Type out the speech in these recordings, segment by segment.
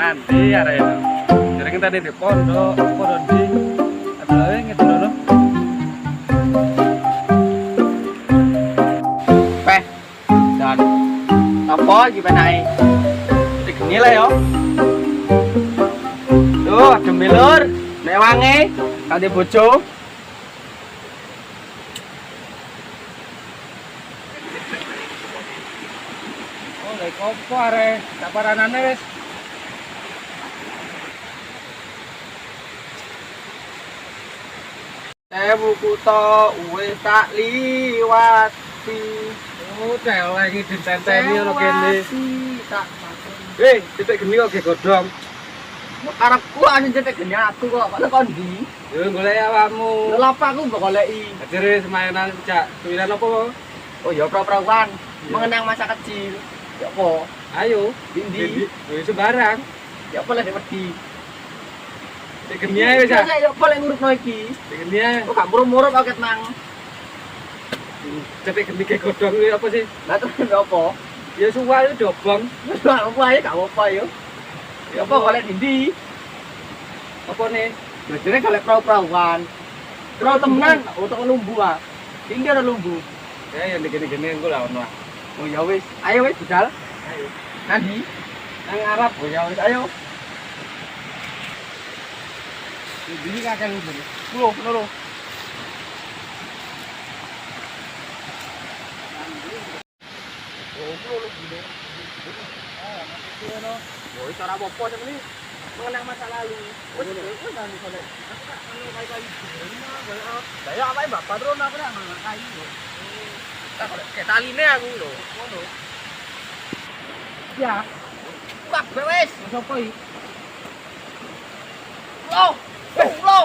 nanti arek itu. Jadi kita di pondok di ada gitu loh. Peh. Dan apa gimana nih? Segini lah yo. Tuh, demilur, nek wangi, kate bojo. Oh, lek opo arek, saparanane wis. Buku to wis tak liwati. Oh, cewek iki ditenteni ora kene. Tak. Titik geni kok ge godhong. Arepku anjen cetek geni aku kok kon ndi? Yo golek awakmu. Lha apa aku mbok goleki? Jadi semainan cak tulisan apa? Oh ya pra-prawan, mengenang masa kecil. Ya apa? Ayo, Ndi? Wis sembarang. Ya apa lek wedi? Titik geni ae wis. Ya apa lek ngurupno iki? Titik geni ae. Kok gak murup-murup aku ket nang. Cetek geni ge godhong iki apa sih? Lah terus apa? Ya suwal dobong. Wis apa ae gak apa yo. Ya apa golek ndi? Apa nih? Belajarnya golek pra-prawan. Pro temenan, untuk lumbu ah. Tinggi ada lumbu. Ya yang gini-gini engko lah ono. Oh ya wis, ayo wis budal. Ayo. Nandi? Nang Arab. Oh ya wis, ayo. Ini kakek lu. Pulo, loro. Oh, pulo lu gede. Oh, itu ora apa-apa sampe mengenang masa lalu. Oh, wis nang golek. Aku tak anu kai-kai gimana golek apa? Saya apa bapak drone apa nak golek kai lho. Tak golek ke taline aku lho. Ngono. Ya. Kabeh wis. Sopo iki? Pulo. Pulo.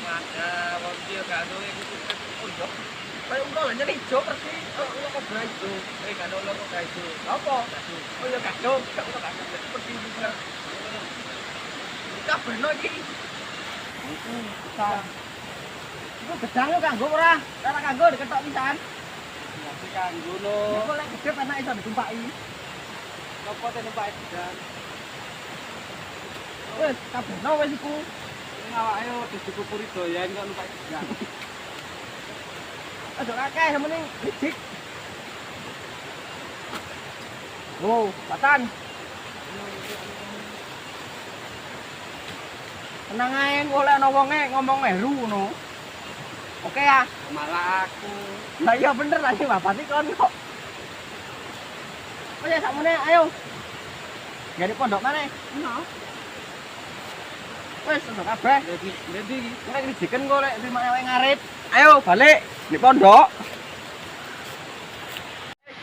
Ada wong dia gak ada yang pondok. Kayak ulo lah nyari hijau persis. Oh, ulo kok berai itu. Gak ada kok kayak itu. Apa? Oh ya kacau. Gak ulo kacau. Seperti juga. Kabeh no iki. Itu gedang yo kanggo ora? Ora kanggo diketok pisan. Masih kanggo no. Kok lek gede penak iso ditumpaki. Apa teh numpak edan. Wis kabeh no wis iku. Awak ayo dicukupuri doyan kok numpak edan. Aja akeh sementing licik. Oh, patan. Tenang ae golek ana wonge ngomong meru ngono. Oke ya. Malah aku. Lah iya bener lah sih bapak iki kon kok. Oh ya sakmene ayo. Jadi pondok mana? Ono. Wes pondok kabeh. Jadi iki. Nek dijiken kok lek terima ewe ngarit. Ayo balik di pondok.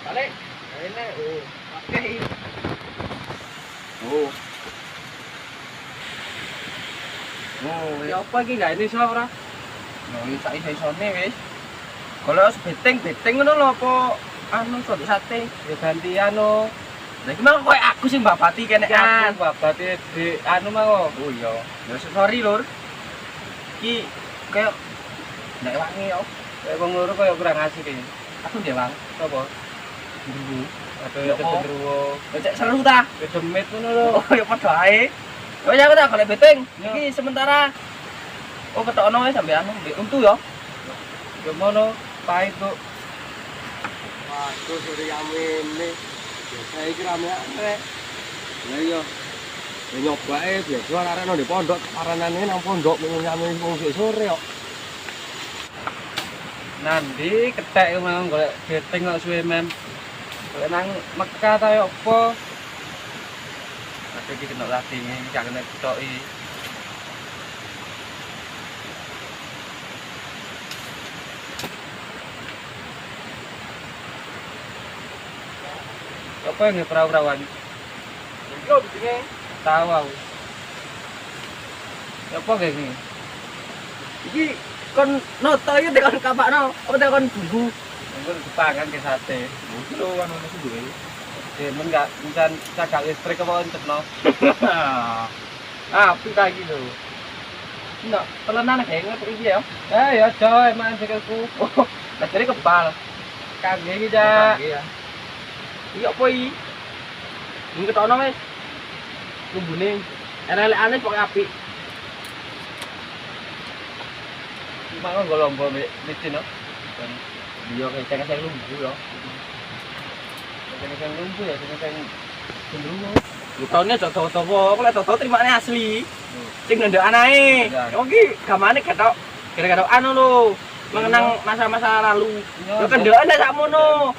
Balik. Rene oh. Oke. Oh. Oh, ya apa iki gak ini ora? Yo iki sak isone wis. Kalau beteng ngono lho apa anu soto sate Ya gantian no. Lah iki mah koyo aku sing babati kenekan. Aku babate di anu mah kok. Oh iya. Ya sorry lur. Iki kayak nek wangi yo. Kayak wong loro kaya kurang asik iki. Aku ndek Bang. Apa? Dulu. Ada ya cenderung. Cek seru ta? Kedemit ngono lho. Oh ya padha ae. Oh ya aku tak golek beteng. Ya. Iki sementara. Oh ketokno wae sampe anu mbek untu yo. Ya mono pahit kok. Waduh sore yamene. Biasa iki rame arek. Lah iya. Ya nyobake biasa arek nang di pondok, paranane nang pondok nyame wong sore kok. Nanti ketek memang golek beteng kok suwe men. Golek nang Mekah ta yo apa? Ada iki kena latih iki gak kena ditoki. Apa yang perawan-perawan? Yo begini. Tahu aku. Apa kayak gini? Iki kon noto iki tekan kapakno. Apa tekan bumbu? Mungkin dipangan ke sate. Iki lho anu nasi duwe. Men enggak bukan cagak listrik apa entek no. Api kayak gitu. Enggak, pelenan kayak ngerti iki ya. Ya coy, main sikilku. Lah jadi kebal. Kagak iki, Cak. Iya. Iya apa iki? Ini ketokno wis. Lumbune. Elek-elekane pokoke apik. Mang golombo micin no. Iya keceng-keceng lumbu ya. Kene lumbu ya, kene cenderung. Lutone toto-toto, kok lek toto terimane asli. Sing ngendok anae. Kok iki gamane ketok gara-gara anu lho, mengenang masa-masa lalu. Yo kendokan nek sakmono.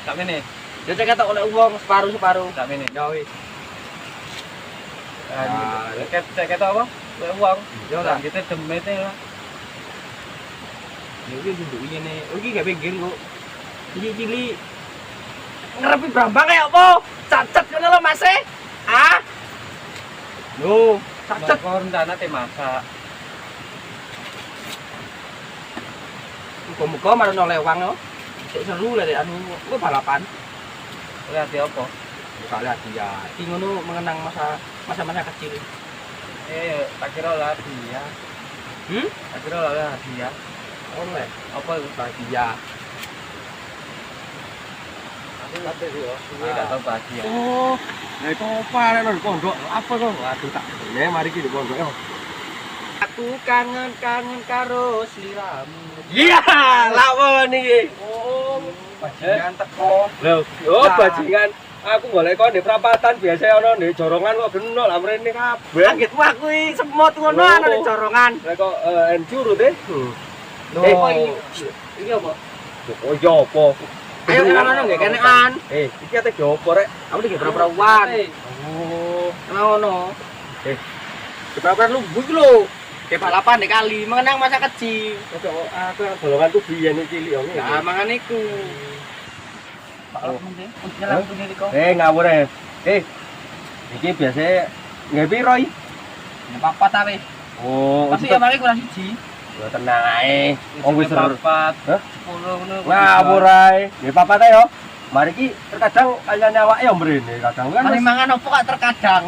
Sak mene. Yo cek ketok oleh wong separuh-separuh. Sak mene. Ya wis. Cek ketok apa? Lek uang. Yo lah. Kita demete lah. Ya iki nduk ngene. Iki gak pinggir kok. Iki cilik. Ngerepi brambang kayak apa? Cacat ngono lho Mas. Ah. Loh, cacat. Kok rencana te masak. Muga-muga marono lewang yo. Sik seru lek anu kuwi balapan. Lihat apa? Buka lihat ya. Iki ngono mengenang masa-masa kecil. Tak kira lah dia. Tak kira lah dia. Oleh Apa itu? bahagia. Aku ngerti sih yo. Ini enggak tahu bahagia. Oh, nah itu apa lek nang pondok? Apa kok? Waduh tak dene mari ki di pondok yo. Aku kangen karo sliramu. Iya, lawon iki. Oh, Bajingan teko. lho, oh bajingan. Aku golek kon di perapatan biasa ono di jorongan kok geno lah mrene kabeh. Kagetmu aku iki semut ngono ana di jorongan. Lah kok encur deh. Loh, Iki apa? Oh, iya apa? Ayo ngono nggih kenekan. Iki ate jopo rek. Aku iki perawan. Oh, ngono. Perawan lu mbuk lho. Kayak balapan di kali, mengenang masa kecil. Aku yang golongan tuh biyen iki cilik yo. Nah, mangan iku. Pak mending. Nyelam sendiri kok. Ngawur iki biasa nggih piro iki? Papat ta wis. Oh, Tapi ya mari kurang siji. yo tenang ae. Wong wis papat. Hah? 10 ngono. Ngawur ae. Nggih papat ae yo. Mari ki terkadang kalian awake yo mrene, kadang kan. Mari mangan opo kok terkadang.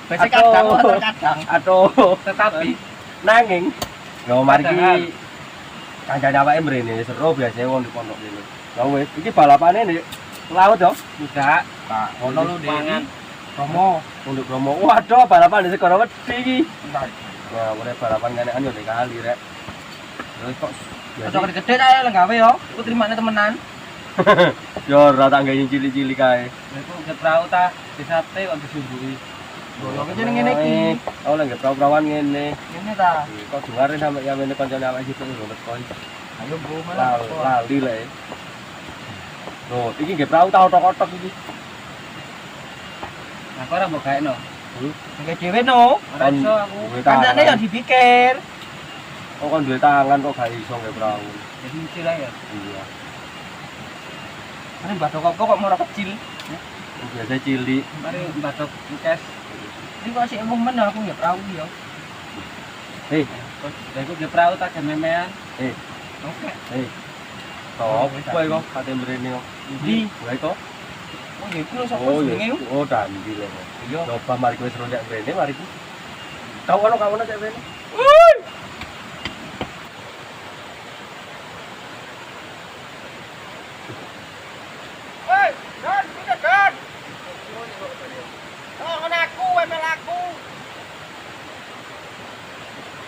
Biasa Atau- kadang kok terkadang. Aduh, Tetapi nanging yo mari Padahal. ki kancane awake mrene seru biasane wong di pondok kene. Ya wis, iki balapane nek laut yo. tidak. Pak, Ono lu di mangan. Romo. Untuk Bromo. Waduh, balapan di Segoro Wedi iki. Nah, mulai balapan kanekan yo di kali rek. Terus kok Cocok gede ae lah gawe yo. Iku terimane temenan. yo ora tak gawe cilik-cilik kae. Iku ke perahu ta di sate kok disumbui. Yo kene ngene iki. Oh, lagi perawan ngene. Ngene ta. Kok dengarin sampe yang ngene kancane awake situ ngono kok. Ayo Bu malah. Lali le. Loh, iki nggih perahu tau otok-otok iki. Nah, kok ora mbok gaekno. Nggih dhewe no. Ora iso aku. Kancane yo dipikir. Oh, kan duwe tangan kok gak iso nggih perahu. Jadi kecil ae ya. Iya. Mari batok apa kok moro kecil. Biasa cilik. Mari batok kes. Ini kok sik emung men aku ya perahu yo. Hei, Lah iku ge perahu tak gememean. Oke. top kowe kok kate mrene kok. Di. Kowe kok. Oh, ya iku lho sapa Oh, jenenge? iya. Oh, dandi lho. Iya. Coba mari kowe seru nek mrene mari ku. Tau ono kamu nek mrene. Hei, Dan, pindah Dan. Tolong aku, emel aku.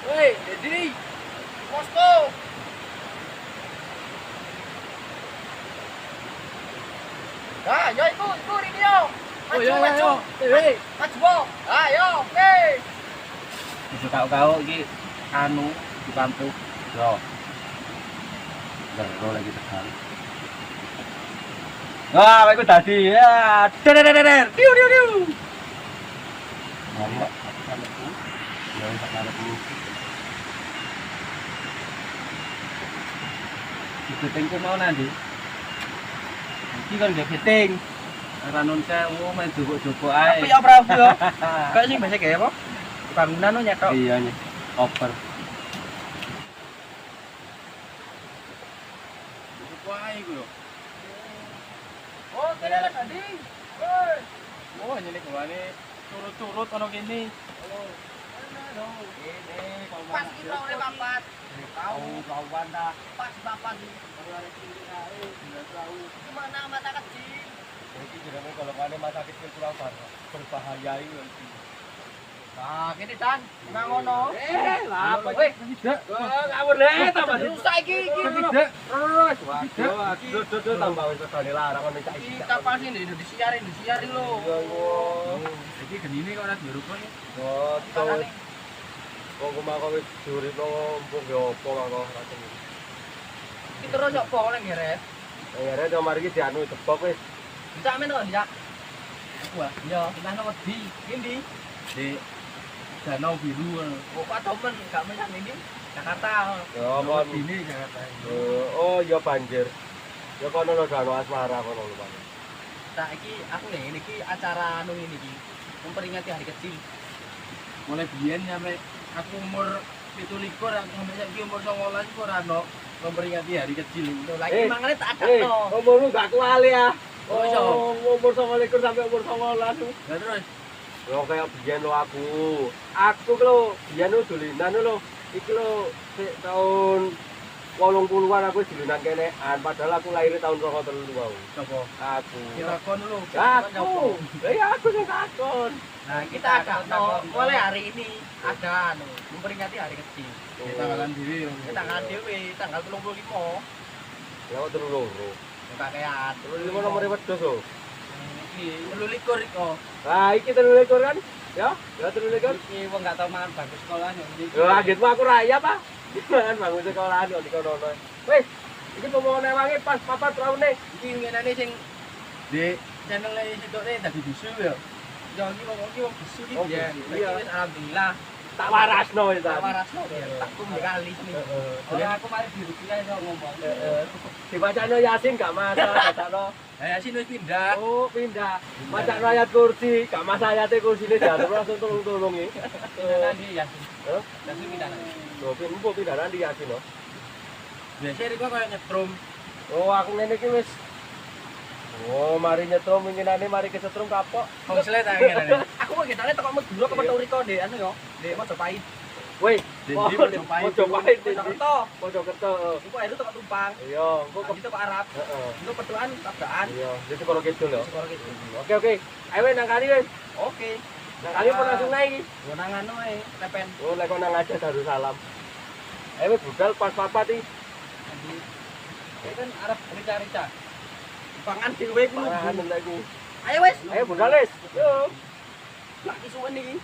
Hei, Dedi. Posko. Nah, yo ikut ini yo. Maju, maju. Hei, maju bo. Ayo, oke. Bisa kau iki anu di pampu. Yo. Lho lagi tekan. Wah, iku dadi ya. Der. Diu. Mari Pak. Ya wis tak arep lu. Fittingku mau nanti. Iki kan gak fitting. Ranun sewu main jupuk-jupuk ae. Tapi ya perahu yo. Kayak sing biasa kayak apa? Bangunan no nyetok. Iya nih. Over. Jupuk ae iku yo. Oh, kene lek tadi. Woi. Oh, nyene gawane turut-turut ono kene. Oh. Ini Pas iki oleh papat. tahu kawan dah. Pas papat. Kalau ada sini tidak tahu. Gimana mata kecil? Jadi jenenge kalau ada masa kecil kurang berbahaya itu. Nah, gini Dan, nang ngono. Lah apa Weh, tidak? Ngawur le tambah rusak iki. tidak. Terus. Waduh, tambah wis tegane larang ngono cak iki. Kita pas ini disiarin lo. Iki genine kok ora dirupon. Oh, Terus. Kok kok wis jurino mbok yo opo kok rasane. Iki terus opo nang ngeret? Ya rek nomor iki dianu tebok wis. Bisa men kok ya. Wah, iya, kita nang wedi. Endi? Di Danau Biru. Oh, Pak Domen gak menyang ini. Jakarta. Ya kon ini Jakarta. Oh, ya banjir. Ya kono lho Danau Asmara kono lho, Pak. Nah, iki aku nih, ini acara anu ini iki. Memperingati hari kecil. Mulai biyen nyampe aku umur 17 aku sampe saiki umur 19 kok ora ono memperingati hari kecil. Loh, lagi mangane tak ada no. Umurmu gak kuali ya. Oh, iso. Umur 19 sampai umur 19. Lah terus yo kayak biyen lo aku. Aku lho biyen lo dolinan lho. Iki lho sik taun 80-an aku dolinan kenekan padahal aku lahir tahun 2003 wae. Sopo? Aku. Kira kon lho. Aku. Ya aku sing takon. Nah, kita ada no, mulai hari ini ada anu memperingati hari kecil. Tanggalan dhewe. Tanggal dhewe, tanggal 25. Ya kok terus lho. Kakean. Terus limo nomor wedhus lho. Iki 23 kok. Lah iki 23 kan? Ya 23. Iki wong gak tau mangan bangku sekolah yo iki. Lho agitmu aku raya, Pak. Mangan bangun sekolahan kok di kono-kono. Wis, iki pomone wangi pas papat raune. Iki ngenane sing Di channel situne dadi bisu yo. Yo iki wong bisu iki Oh, ya. bisu, iya. Wis alhamdulillah. tak warasno wis ta. Tak warasno ya. Tak kum kali sini. Ora aku mari dirupiah iso ngomong. Dibacano Yasin gak masalah, bacano. Ya sini wis pindah. Oh, pindah. Bacano ayat kursi, gak masalah ayate kursine diatur langsung tulung-tulung iki. Pindah ndi ya? Heh? Langsung pindah. Lho, pindah pindah nanti Yasin no. Biasa riko koyo nyetrum. Oh, aku ngene iki wis. Oh, mari nyetrum winginane mari kesetrum kapok. Wong slet ta ngene. Aku kok getane teko Madura ke Peturiko ndek anu yo. Ndek Mojopahit. Woi, Mojopahit. Mojokerto. Mojokerto. Iku ae teko Tumpang. Iya, engko Aku teko Arab. heeh. Iku petuan tabrakan. Iya, jadi kalau kidul ya. Sekolah gitu. Oke. Ayo wes nang kali wes. Oke. Nang kali pun langsung naik iki. Yo nang anu ae, tepen. Oh, lek kok nang aja Darussalam. Ayo wes budal pas papat iki. Nanti ini kan Arab rica-rica. Pangan dhewe ku. Parahan nang iki. Ayo wes. Ayo budal wes. Yo. Lak isuwen iki.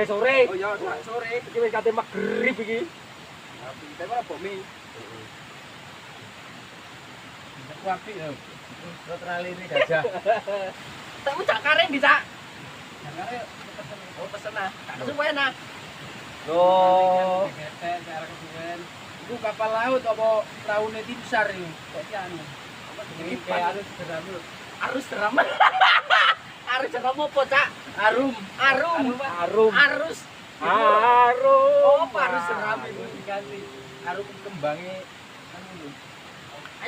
Sore. Oh iya, sore. Iki wis kate magrib iki. Tapi ora bomi. Aku apik yo. Terus ralini gajah. Tak ucak karen bisa. Kare oh pesen ah. Tak kesuwen ah. Oh. Itu kapal laut apa peraune tim besar ini? Kok ki anu. Ini kayak arus deram. Arus deram apa, Cak? Arum. Arus. Oh, arus deram itu diganti. Arum kembangnya anu lho.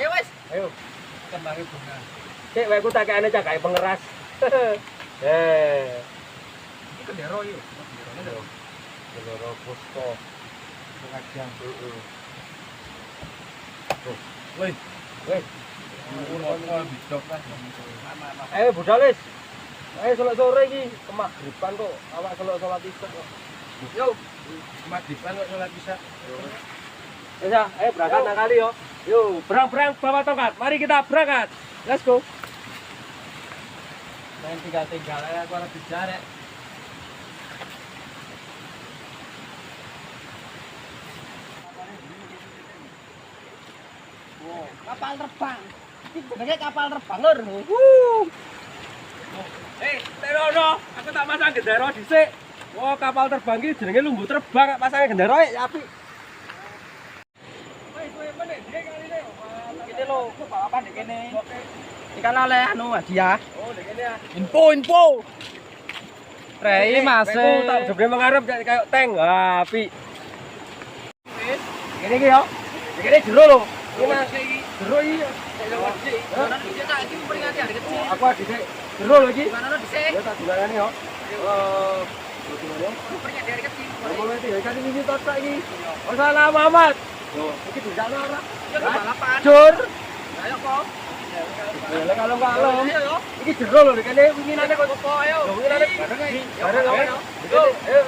Ayo wes. Ayo. Kembangnya bunga. Cek wae ku takane cak pengeras. Ini kendero yo. Kendero Pusko. Pengajang. Heeh. Woi. Ayo budal wis. Ayo salat sore iki kemagriban kok awak salat isuk kok. Yo. Magriban kok salat bisa. Wis ah, ayo berangkat nang kali yo. Yo, berang-berang bawa tongkat. Mari kita berangkat. Let's go. Main tinggal-tinggal aja aku lebih jarek. Wow, kapal terbang. Ini sebenarnya kapal terbang lur. Terono, aku tak masang gendera dhisik. Wah, kapal terbang iki jenenge lumbu terbang, pasang gendera apik. Ini lo, aku bawa apa di sini? Ikan oleh anu hadiah. Oh, dek kene ya. Info. Rei Aku tak jebule mengarep kayak tank. Apik. Kene iki yo. Kene jero lho. Iki Mas iki. Jero iki. Ini memperingati hari kecil. Aku dhisik jero lho iki. Gimana lo disini? Ya tak dilayani yo. Pernya dari kecil. Mulai tiga kali ini totok ini. Oh salah Muhammad. Loh, iki dijakno ora? Ya balapan. Jur. Ayo kok. Ya kalau enggak lo. Ayo yo. Iki jero lho kene winginane kok. Kok ayo. Lho winginane bareng iki. Bareng Ayo. ayo.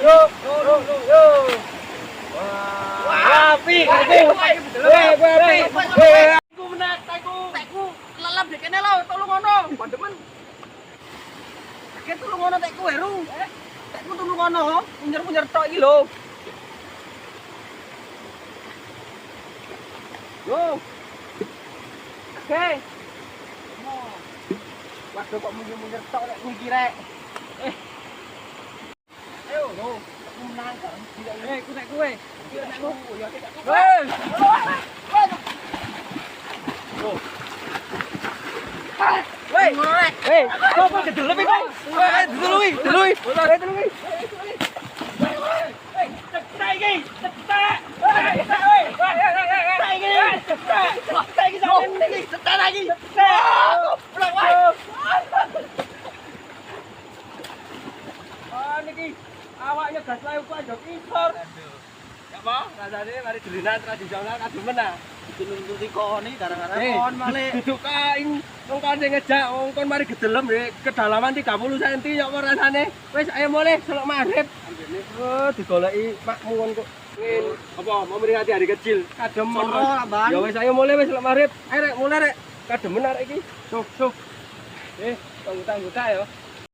Yo. Yo. Wah, api aku. Weh. Aku menak, tekku lelap dek kene lho, tolong ngono. Pandemen. Ket tolong ngono tekku heru. Tekku tolong ngono, punjer-punjer tok iki lho. Yo. Oke. Waduh kok mundur-mundur tok nek kuwi iki rek. Ayo, yo. Aku menang kan. Ku nek kowe. Iki nekku. Ya tidak. Woi, woi, kok kedelep iki? Delui. Delui. Awaknya gas layu kok aja kisor. Ya apa? Rasane mari dolinan tradisional kademen ah. Dituntut koni gara-gara kon malih. Duduk kain wong kon sing ngejak wong kon mari gedelem kedalaman 30 cm ya apa rasane. Wis ayo mulih selok maghrib. Anjene digoleki makmu kon kok. Ngin apa mau meringati hari kecil. Kademen. Ya wis ayo mulih wis selok maghrib. Ayo rek mulai rek. Kademen arek iki. Suk. Tangguh-tangguh ta ya.